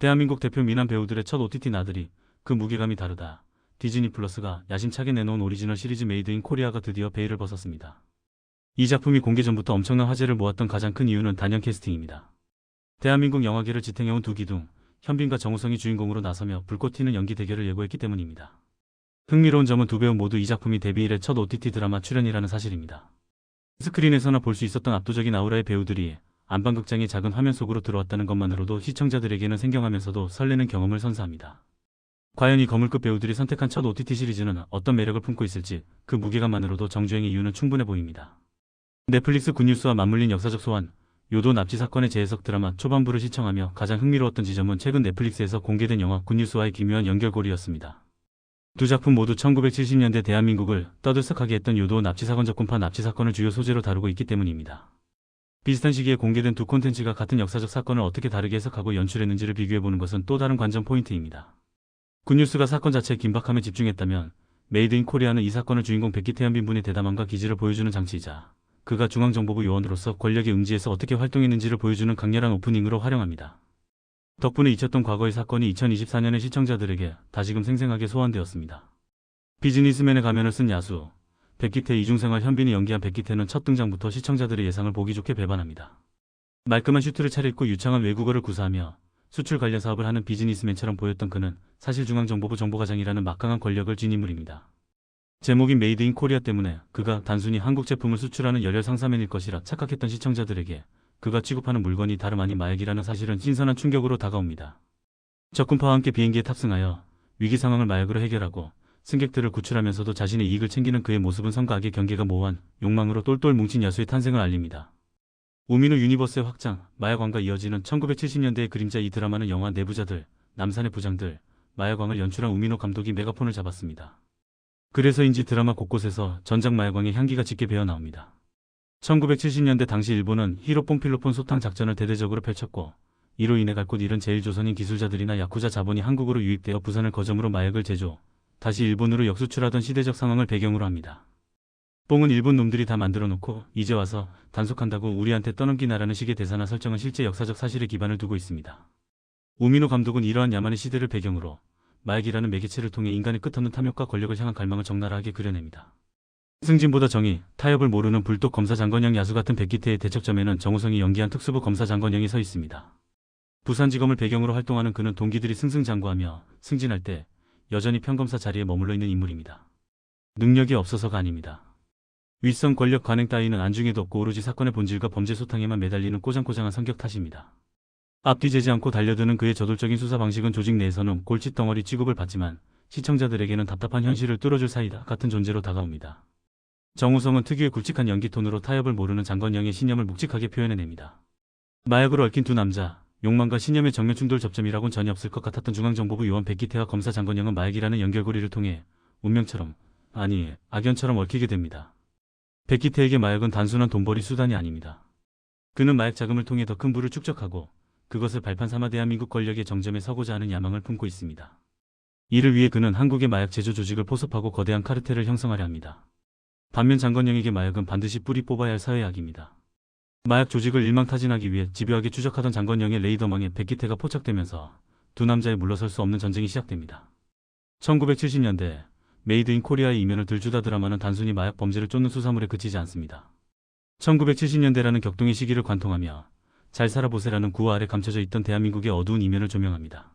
대한민국 대표 미남 배우들의 첫 OTT 나들이, 그 무게감이 다르다. 디즈니 플러스가 야심차게 내놓은 오리지널 시리즈 메이드 인 코리아가 드디어 베일을 벗었습니다. 이 작품이 공개 전부터 엄청난 화제를 모았던 가장 큰 이유는 단연 캐스팅입니다. 대한민국 영화계를 지탱해온 두 기둥, 현빈과 정우성이 주인공으로 나서며 불꽃 튀는 연기 대결을 예고했기 때문입니다. 흥미로운 점은 두 배우 모두 이 작품이 데뷔 이래 첫 OTT 드라마 출연이라는 사실입니다. 스크린에서나 볼 수 있었던 압도적인 아우라의 배우들이 안방극장의 작은 화면 속으로 들어왔다는 것만으로도 시청자들에게는 생경하면서도 설레는 경험을 선사합니다. 과연 이 거물급 배우들이 선택한 첫 OTT 시리즈는 어떤 매력을 품고 있을지 그 무게감만으로도 정주행의 이유는 충분해 보입니다. 넷플릭스 굿뉴스와 맞물린 역사적 소환, 요도 납치 사건의 재해석 드라마 초반부를 시청하며 가장 흥미로웠던 지점은 최근 넷플릭스에서 공개된 영화 굿뉴스와의 기묘한 연결고리였습니다. 두 작품 모두 1970년대 대한민국을 떠들썩하게 했던 요도 납치 사건 적군파 납치 사건을 주요 소재로 다루고 있기 때문입니다. 비슷한 시기에 공개된 두 콘텐츠가 같은 역사적 사건을 어떻게 다르게 해석하고 연출했는지를 비교해보는 것은 또 다른 관전 포인트입니다. 굿뉴스가 사건 자체의 긴박함에 집중했다면 메이드 인 코리아는 이 사건을 주인공 백기태 현빈분의 대담함과 기질을 보여주는 장치이자 그가 중앙정보부 요원으로서 권력의 음지에서 어떻게 활동했는지를 보여주는 강렬한 오프닝으로 활용합니다. 덕분에 잊혔던 과거의 사건이 2024년의 시청자들에게 다시금 생생하게 소환되었습니다. 비즈니스맨의 가면을 쓴 야수 백기태 이중생활 현빈이 연기한 백기태는 첫 등장부터 시청자들의 예상을 보기 좋게 배반합니다. 말끔한 슈트를 차려입고 유창한 외국어를 구사하며 수출 관련 사업을 하는 비즈니스맨처럼 보였던 그는 사실 중앙정보부 정보과장이라는 막강한 권력을 쥔 인물입니다. 제목인 메이드 인 코리아 때문에 그가 단순히 한국 제품을 수출하는 열혈 상사맨일 것이라 착각했던 시청자들에게 그가 취급하는 물건이 다름 아닌 마약이라는 사실은 신선한 충격으로 다가옵니다. 적군파와 함께 비행기에 탑승하여 위기 상황을 마약으로 해결하고 승객들을 구출하면서도 자신의 이익을 챙기는 그의 모습은 성과 악의 경계가 모호한 욕망으로 똘똘 뭉친 야수의 탄생을 알립니다. 우민우 유니버스의 확장, 마약왕과 이어지는 1970년대의 그림자. 이 드라마는 영화 내부자들, 남산의 부장들, 마약왕을 연출한 우민우 감독이 메가폰을 잡았습니다. 그래서인지 드라마 곳곳에서 전작 마약왕의 향기가 짙게 배어나옵니다. 1970년대 당시 일본은 히로뽕 필로폰 소탕 작전을 대대적으로 펼쳤고 이로 인해 갈 곳 잃은 제1조선인 기술자들이나 야쿠자 자본이 한국으로 유입되어 부산을 거점으로 마약을 제조, 다시 일본으로 역수출하던 시대적 상황을 배경으로 합니다. 뽕은 일본 놈들이 다 만들어 놓고 이제 와서 단속한다고 우리한테 떠넘기나라는 식의 대사나 설정은 실제 역사적 사실에 기반을 두고 있습니다. 우민호 감독은 이러한 야만의 시대를 배경으로 마약이라는 매개체를 통해 인간의 끝없는 탐욕과 권력을 향한 갈망을 적나라하게 그려냅니다. 승진보다 정의, 타협을 모르는 불독 검사 장건영 야수 같은 백기태의 대척점에는 정우성이 연기한 특수부 검사 장건영이 서 있습니다. 부산지검을 배경으로 활동하는 그는 동기들이 승승장구하며 승진할 때 여전히 평검사 자리에 머물러 있는 인물입니다. 능력이 없어서가 아닙니다. 윗선 권력 관행 따위는 안중에도 없고 오로지 사건의 본질과 범죄 소탕에만 매달리는 꼬장꼬장한 성격 탓입니다. 앞뒤 재지 않고 달려드는 그의 저돌적인 수사 방식은 조직 내에서는 골칫덩어리 취급을 받지만 시청자들에게는 답답한 현실을 뚫어줄 사이다 같은 존재로 다가옵니다. 정우성은 특유의 굵직한 연기 톤으로 타협을 모르는 장건영의 신념을 묵직하게 표현해냅니다. 마약으로 얽힌 두 남자, 욕망과 신념의 정면 충돌 접점이라곤 전혀 없을 것 같았던 중앙정보부 요원 백기태와 검사 장건영은 마약이라는 연결고리를 통해 운명처럼, 아니 악연처럼 얽히게 됩니다. 백기태에게 마약은 단순한 돈벌이 수단이 아닙니다. 그는 마약 자금을 통해 더 큰 부를 축적하고 그것을 발판 삼아 대한민국 권력의 정점에 서고자 하는 야망을 품고 있습니다. 이를 위해 그는 한국의 마약 제조 조직을 포섭하고 거대한 카르텔을 형성하려 합니다. 반면 장건영에게 마약은 반드시 뿌리 뽑아야 할 사회악입니다. 마약 조직을 일망타진하기 위해 집요하게 추적하던 장건영의 레이더망에 백기태가 포착되면서 두 남자의 물러설 수 없는 전쟁이 시작됩니다. 1970년대 메이드 인 코리아의 이면을 들추다 드라마는 단순히 마약 범죄를 쫓는 수사물에 그치지 않습니다. 1970년대라는 격동의 시기를 관통하며 잘 살아보세라는 구호 아래 감춰져 있던 대한민국의 어두운 이면을 조명합니다.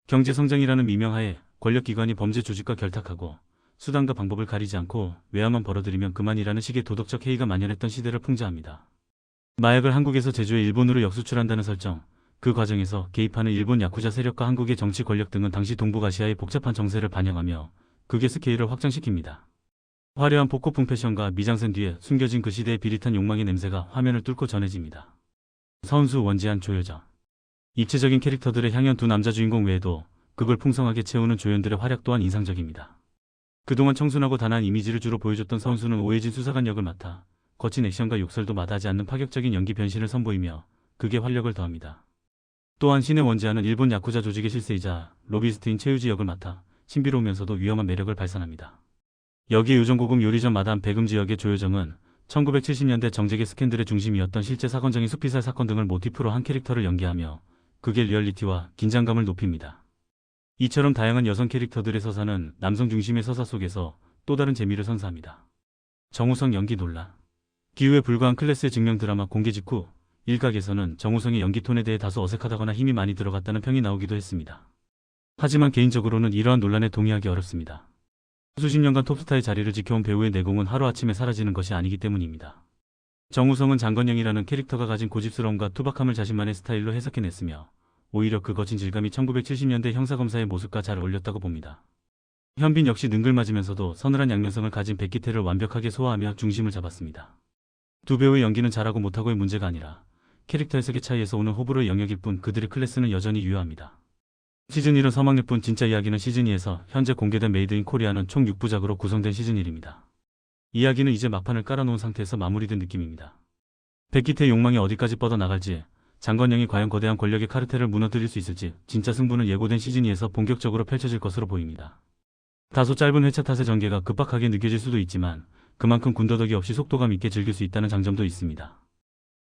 경제성장이라는 미명하에 권력기관이 범죄 조직과 결탁하고 수단과 방법을 가리지 않고 외화만 벌어들이면 그만이라는 식의 도덕적 해이가 만연했던 시대를 풍자합니다. 마약을 한국에서 제조해 일본으로 역수출한다는 설정, 그 과정에서 개입하는 일본 야쿠자 세력과 한국의 정치 권력 등은 당시 동북아시아의 복잡한 정세를 반영하며 극의 스케일을 확장시킵니다. 화려한 복고풍 패션과 미장센 뒤에 숨겨진 그 시대의 비릿한 욕망의 냄새가 화면을 뚫고 전해집니다. 서은수, 원지한, 조여정. 입체적인 캐릭터들의 향연 두 남자 주인공 외에도 극을 풍성하게 채우는 조연들의 활약 또한 인상적입니다. 그동안 청순하고 단아한 이미지를 주로 보여줬던 서은수는 오해진 수사관 역을 맡아 거친 액션과 욕설도 마다하지 않는 파격적인 연기 변신을 선보이며 극의 활력을 더합니다. 또한 신의 원지아는 일본 야쿠자 조직의 실세이자 로비스트인 최유지 역을 맡아 신비로우면서도 위험한 매력을 발산합니다. 여기에 요정고금 요리점 마담 백음지 역의 조효정은 1970년대 정재계 스캔들의 중심이었던 실제 사건적인 숲피살 사건 등을 모티프로 한 캐릭터를 연기하며 그게 리얼리티와 긴장감을 높입니다. 이처럼 다양한 여성 캐릭터들의 서사는 남성 중심의 서사 속에서 또 다른 재미를 선사합니다. 정우성 연기 논란. 기우에 불과한 클래스의 증명 드라마 공개 직후 일각에서는 정우성의 연기 톤에 대해 다소 어색하다거나 힘이 많이 들어갔다는 평이 나오기도 했습니다. 하지만 개인적으로는 이러한 논란에 동의하기 어렵습니다. 수십 년간 톱스타의 자리를 지켜온 배우의 내공은 하루아침에 사라지는 것이 아니기 때문입니다. 정우성은 장건영이라는 캐릭터가 가진 고집스러움과 투박함을 자신만의 스타일로 해석해냈으며 오히려 그 거친 질감이 1970년대 형사검사의 모습과 잘 어울렸다고 봅니다. 현빈 역시 능글맞으면서도 서늘한 양면성을 가진 백기태를 완벽하게 소화하며 중심을 잡았습니다. 두 배우의 연기는 잘하고 못하고의 문제가 아니라 캐릭터 해석의 차이에서 오는 호불호의 영역일 뿐 그들의 클래스는 여전히 유효합니다. 시즌1은 서막일 뿐 진짜 이야기는 시즌2에서 현재 공개된 메이드 인 코리아는 총 6부작으로 구성된 시즌1입니다. 이야기는 이제 막판을 깔아놓은 상태에서 마무리된 느낌입니다. 백기태의 욕망이 어디까지 뻗어나갈지, 장건영이 과연 거대한 권력의 카르텔을 무너뜨릴 수 있을지 진짜 승부는 예고된 시즌2에서 본격적으로 펼쳐질 것으로 보입니다. 다소 짧은 회차 탓에 전개가 급박하게 느껴질 수도 있지만 그만큼 군더더기 없이 속도감 있게 즐길 수 있다는 장점도 있습니다.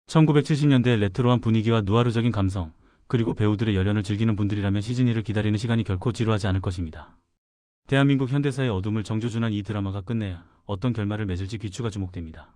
1970년대의 레트로한 분위기와 누아르적인 감성, 그리고 배우들의 열연을 즐기는 분들이라면 시즌2를 기다리는 시간이 결코 지루하지 않을 것입니다. 대한민국 현대사의 어둠을 정조준한 이 드라마가 끝내 어떤 결말을 맺을지 귀추가 주목됩니다.